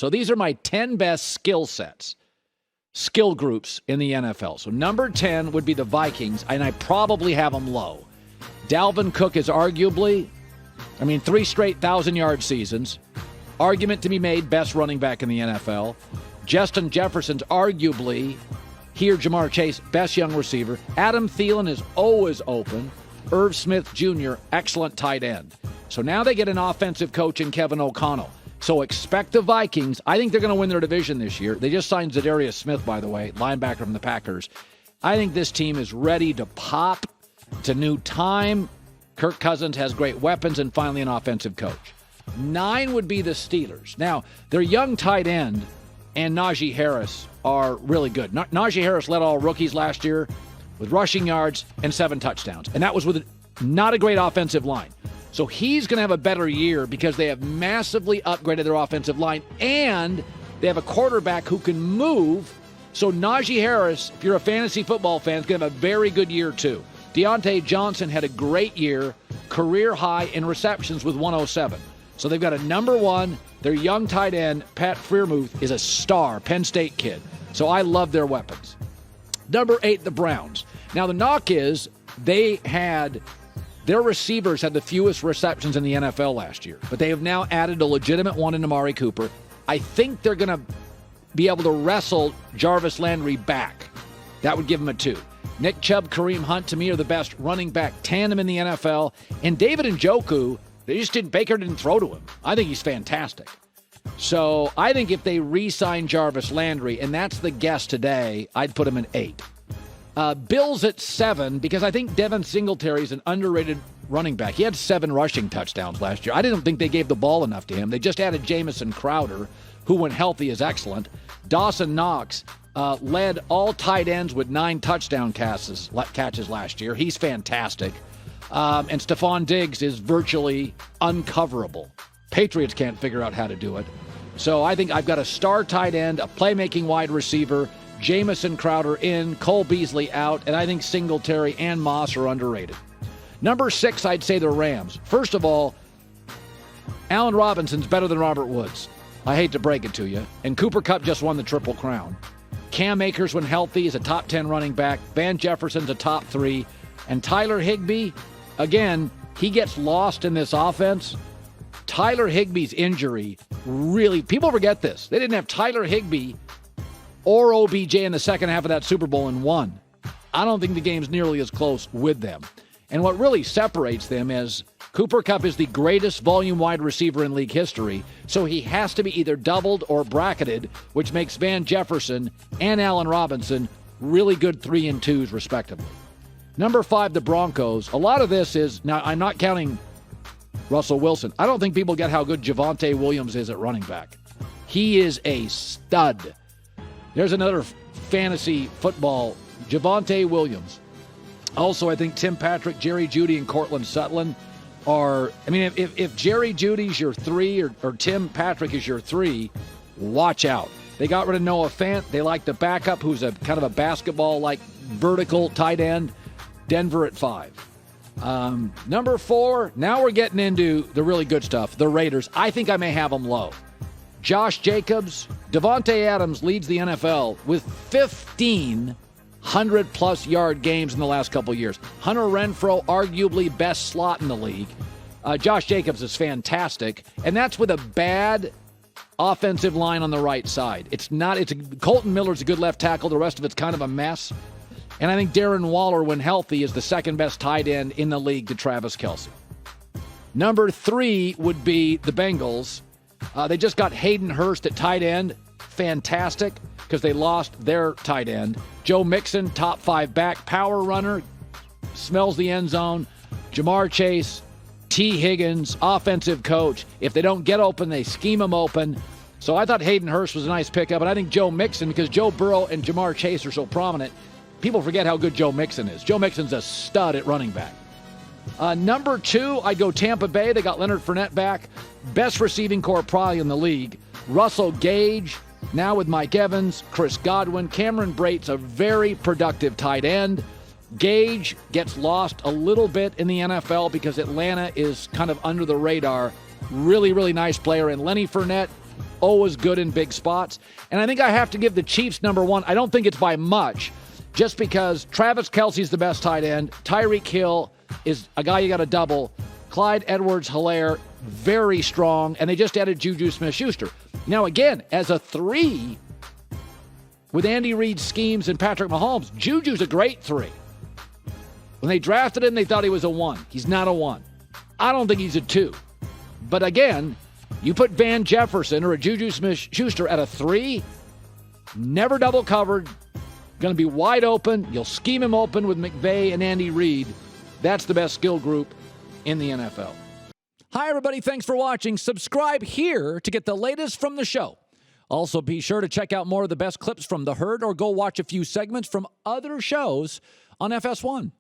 So these are my 10 best skill sets, skill groups in the NFL. So number 10 would be the Vikings, and I probably have them low. Dalvin Cook is arguably, 3 straight 1,000-yard seasons. Argument to be made, best running back in the NFL. Justin Jefferson's arguably, he or Jamar Chase, best young receiver. Adam Thielen is always open. Irv Smith Jr., excellent tight end. So now they get an offensive coach in Kevin O'Connell. So expect the Vikings. I think they're going to win their division this year. They just signed Zadarius Smith, by the way, linebacker from the Packers. I think this team is ready to pop. It's a new time. Kirk Cousins has great weapons and finally an offensive coach. 9 would be the Steelers. Now, their young tight end and Najee Harris are really good. Najee Harris led all rookies last year with rushing yards and 7 touchdowns. And that was with not a great offensive line. So he's going to have a better year because they have massively upgraded their offensive line and they have a quarterback who can move. So Najee Harris, if you're a fantasy football fan, is going to have a very good year too. Deontay Johnson had a great year, career high in receptions with 107. So they've got a number 1. Their young tight end, Pat Freiermuth, is a star, Penn State kid. So I love their weapons. Number 8, the Browns. Now the knock is their receivers had the fewest receptions in the NFL last year, but they have now added a legitimate one in Amari Cooper. I think they're going to be able to wrestle Jarvis Landry back. That would give them a 2. Nick Chubb, Kareem Hunt, to me, are the best running back tandem in the NFL. And David Njoku, Baker didn't throw to him. I think he's fantastic. So I think if they re-sign Jarvis Landry, and that's the guess today, I'd put him at 8. Bills at 7, because I think Devin Singletary is an underrated running back. He had 7 rushing touchdowns last year. I didn't think they gave the ball enough to him. They just added Jamison Crowder, who when healthy is excellent. Dawson Knox led all tight ends with 9 touchdown catches last year. He's fantastic. And Stephon Diggs is virtually uncoverable. Patriots can't figure out how to do it. So I think I've got a star tight end, a playmaking wide receiver, Jamison Crowder in, Cole Beasley out, and I think Singletary and Moss are underrated. Number 6, I'd say the Rams. First of all, Allen Robinson's better than Robert Woods. I hate to break it to you. And Cooper Kupp just won the Triple Crown. Cam Akers, when healthy, is a top 10 running back. Van Jefferson's a top 3. And Tyler Higbee, again, he gets lost in this offense. Tyler Higbee's injury really, people forget this. They didn't have Tyler Higbee or OBJ in the second half of that Super Bowl and won. I don't think the game's nearly as close with them. And what really separates them is Cooper Kupp is the greatest volume wide receiver in league history, so he has to be either doubled or bracketed, which makes Van Jefferson and Allen Robinson really good 3 and 2s, respectively. Number 5, the Broncos. A lot of this is, now I'm not counting Russell Wilson. I don't think people get how good Javonte Williams is at running back. He is a stud. There's another fantasy football, Javonte Williams. Also, I think Tim Patrick, Jerry Jeudy, and Cortland Sutton are, if Jerry Judy's your 3 or Tim Patrick is your 3, watch out. They got rid of Noah Fant. They like the backup, who's a kind of a basketball-like vertical tight end. Denver at 5. Number 4, now we're getting into the really good stuff. The Raiders. I think I may have them low. Josh Jacobs, Davante Adams leads the NFL with 15 100-plus yard games in the last couple years. Hunter Renfrow, arguably best slot in the league. Josh Jacobs is fantastic, and that's with a bad offensive line on the right side. Colton Miller's a good left tackle. The rest of it's kind of a mess. And I think Darren Waller, when healthy, is the second best tight end in the league to Travis Kelce. Number 3 would be the Bengals. They just got Hayden Hurst at tight end. Fantastic, because they lost their tight end. Joe Mixon, top 5 back, power runner, smells the end zone. Jamar Chase, T. Higgins, offensive coach. If they don't get open, they scheme them open. So I thought Hayden Hurst was a nice pickup, and I think Joe Mixon, because Joe Burrow and Jamar Chase are so prominent, people forget how good Joe Mixon is. Joe Mixon's a stud at running back. Number 2, I'd go Tampa Bay. They got Leonard Fournette back. Best receiving corps probably in the league. Russell Gage, now with Mike Evans, Chris Godwin. Cameron Brate's a very productive tight end. Gage gets lost a little bit in the NFL because Atlanta is kind of under the radar. Really, really nice player. And Lenny Fournette, always good in big spots. And I think I have to give the Chiefs number one. I don't think it's by much, just because Travis Kelce's the best tight end. Tyreek Hill is a guy you got to double. Clyde Edwards-Helaire, very strong. And they just added Juju Smith-Schuster. Now, again, as a 3, with Andy Reid's schemes and Patrick Mahomes, Juju's a great 3. When they drafted him, they thought he was a 1. He's not a 1. I don't think he's a 2. But again, you put Van Jefferson or a Juju Smith-Schuster at a 3, never double covered, going to be wide open. You'll scheme him open with McVay and Andy Reid. That's the best skill group in the NFL. Hi, everybody. Thanks for watching. Subscribe here to get the latest from the show. Also, be sure to check out more of the best clips from The Herd or go watch a few segments from other shows on FS1.